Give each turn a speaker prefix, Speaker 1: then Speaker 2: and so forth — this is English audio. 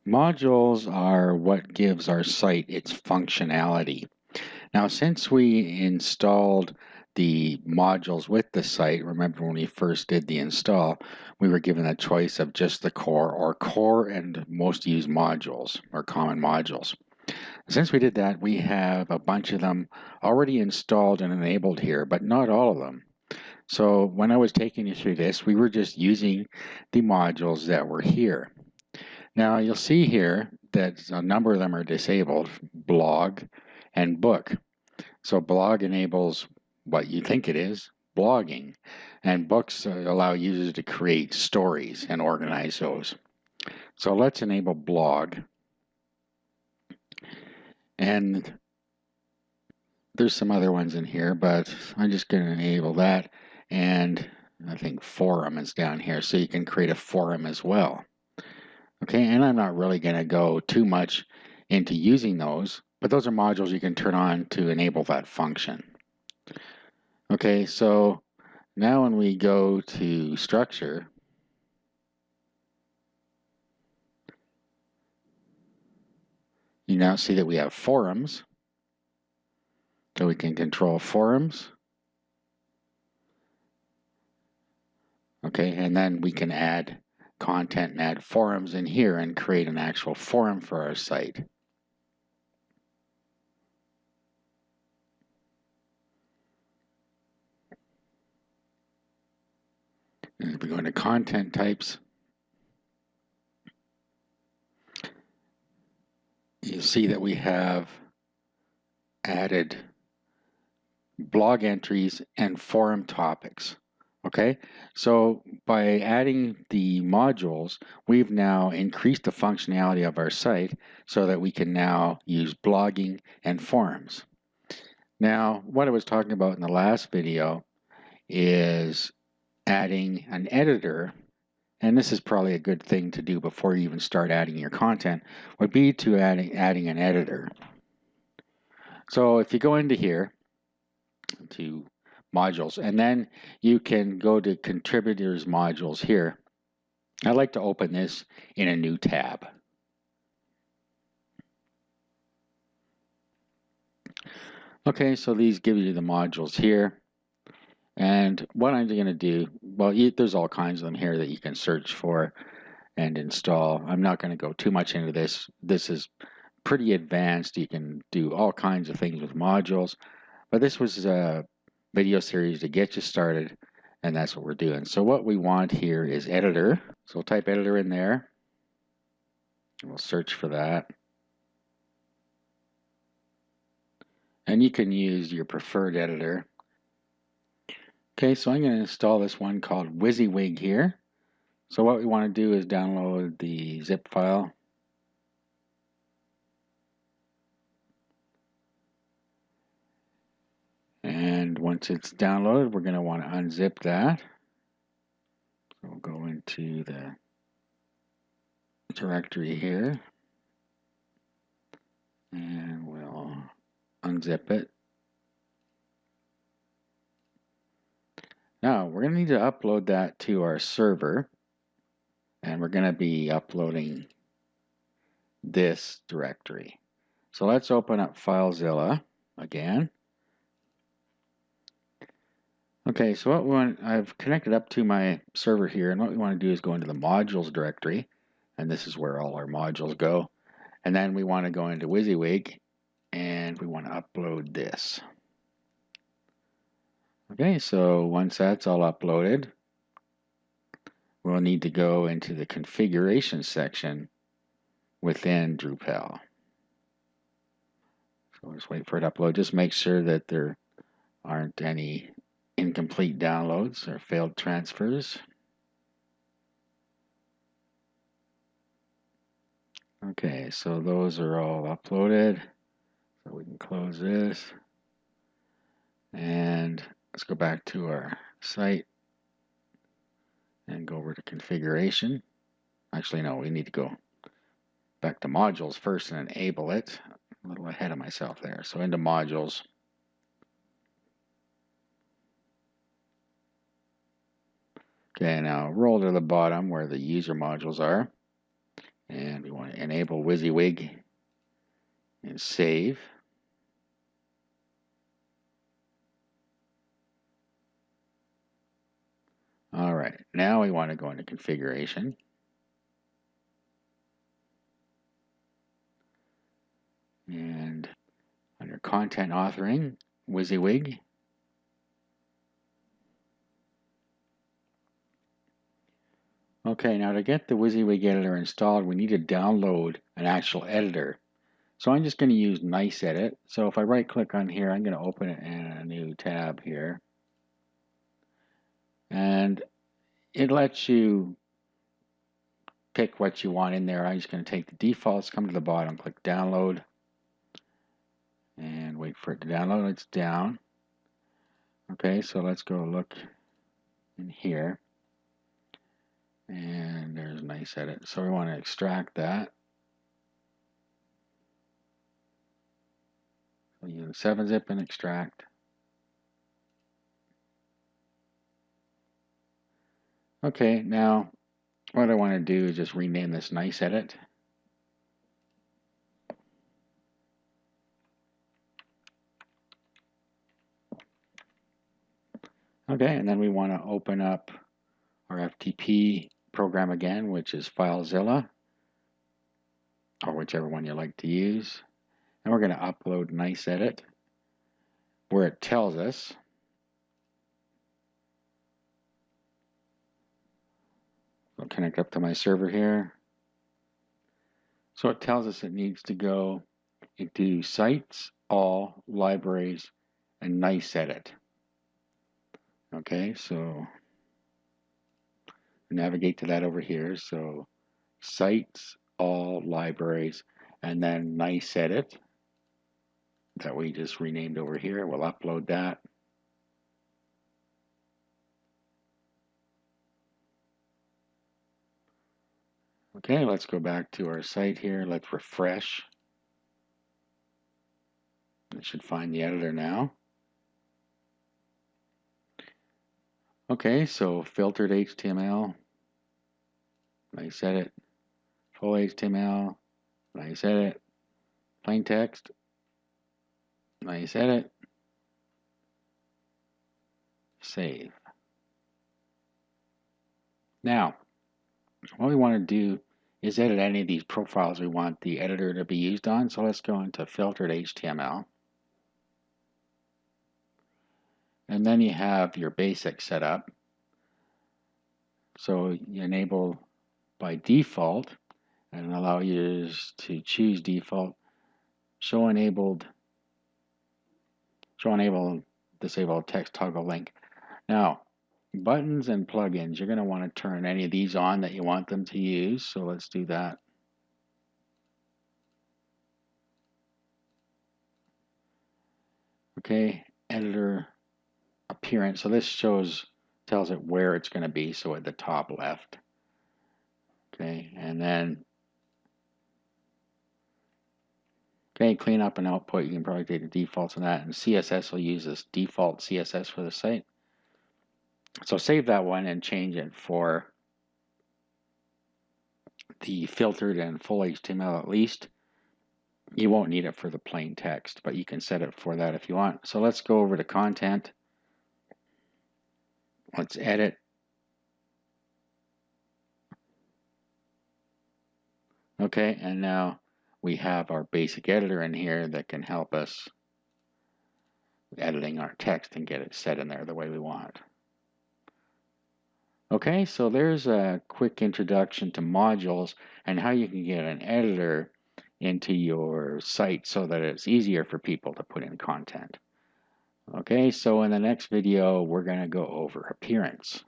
Speaker 1: Modules are what gives our site its functionality. Now, since we installed the modules with the site, remember when we first did the install, we were given a choice of just the core or core and most used modules or common modules. Since we did that, we have a bunch of them already installed and enabled here, but not all of them. So when I was taking you through this, we were just using the modules that were here. Now you'll see here that a number of them are disabled, blog and book. So blog enables what you think it is, blogging, and books allow users to create stories and organize those. So let's enable blog. And there's some other ones in here, but I'm just going to enable that. And I think forum is down here, so you can create a forum as well. Okay, and I'm not really going to go too much into using those, but those are modules you can turn on to enable that function. Okay, so now when we go to structure, you now see that we have forums. So we can control forums. Okay, and then we can add content and add forums in here and create an actual forum for our site. And if we go into content types, you see that we have added blog entries and forum topics. Okay, so by adding the modules, we've now increased the functionality of our site so that we can now use blogging and forums. Now, what I was talking about in the last video is adding an editor, and this is probably a good thing to do before you even start adding your content, would be to adding an editor. So if you go into here to modules, and then you can go to contributors modules here. I like to open this in a new tab. Okay, so these give you the modules here. And what I'm going to do, well, there's all kinds of them here that you can search for and install. I'm not going to go too much into this. This is pretty advanced. You can do all kinds of things with modules. But this was a video series to get you started, and that's what we're doing. So what we want here is editor. So we'll type editor in there. We'll search for that. And you can use your preferred editor. Okay, so I'm going to install this one called WYSIWYG here. So what we want to do is download the zip file. And once it's downloaded, we're going to want to unzip that. So we'll go into the directory here. And we'll unzip it. Now, we're going to need to upload that to our server. And we're going to be uploading this directory. So let's open up FileZilla again. Okay, so what we want, I've connected up to my server here, and what we want to do is go into the modules directory, and this is where all our modules go. And then we want to go into WYSIWYG, and we want to upload this. Okay, so once that's all uploaded, we'll need to go into the configuration section within Drupal. So we'll just wait for it to upload. Just make sure that there aren't any incomplete downloads or failed transfers. Okay, so those are all uploaded. So we can close this. And let's go back to our site and go over to configuration. Actually, no, we need to go back to modules first and enable it. A little ahead of myself there. So into modules. Okay, now roll to the bottom where the user modules are. And we want to enable WYSIWYG and save. All right, now we want to go into configuration. And under content authoring, WYSIWYG. Okay, now to get the WYSIWYG editor installed, we need to download an actual editor. So I'm just going to use Nice Edit. So if I right click on here, I'm going to open it in a new tab here. And it lets you pick what you want in there. I'm just going to take the defaults, come to the bottom, click download, and wait for it to download. It's down. Okay, so let's go look in here. And there's Nice Edit. So we want to extract that. So use 7-zip and extract. Okay, now what I want to do is just rename this Nice Edit. Okay, and then we want to open up our FTP program again, which is FileZilla, or whichever one you like to use. And we're going to upload Nice Edit, where it tells us I'll connect up to my server here. So it tells us it needs to go into Sites, All, Libraries, and Nice Edit. Okay, so navigate to that over here. So Sites, All, Libraries, and then Nice Edit that we just renamed over here. We'll upload that. Okay, let's go back to our site here. Let's refresh. It should find the editor now. Okay, so filtered HTML, Nice Edit, full HTML, Nice Edit, plain text, Nice Edit, save. Now, what we want to do is edit any of these profiles we want the editor to be used on. So let's go into filtered HTML. And then you have your basic setup. So you enable by default and allow users to choose default, show enable, disable text toggle link. Now, buttons and plugins, you're going to want to turn any of these on that you want them to use. So let's do that. Okay, editor appearance. So this tells it where it's going to be. So at the top left. Okay, and then clean up and output. You can probably take the defaults on that, and CSS will use this default CSS for the site. So save that one and change it for the filtered and full HTML at least. You won't need it for the plain text, but you can set it for that if you want. So let's go over to content. Let's edit. Okay, and now we have our basic editor in here that can help us with editing our text and get it set in there the way we want. Okay, so there's a quick introduction to modules and how you can get an editor into your site so that it's easier for people to put in content. Okay, so in the next video, we're going to go over appearance.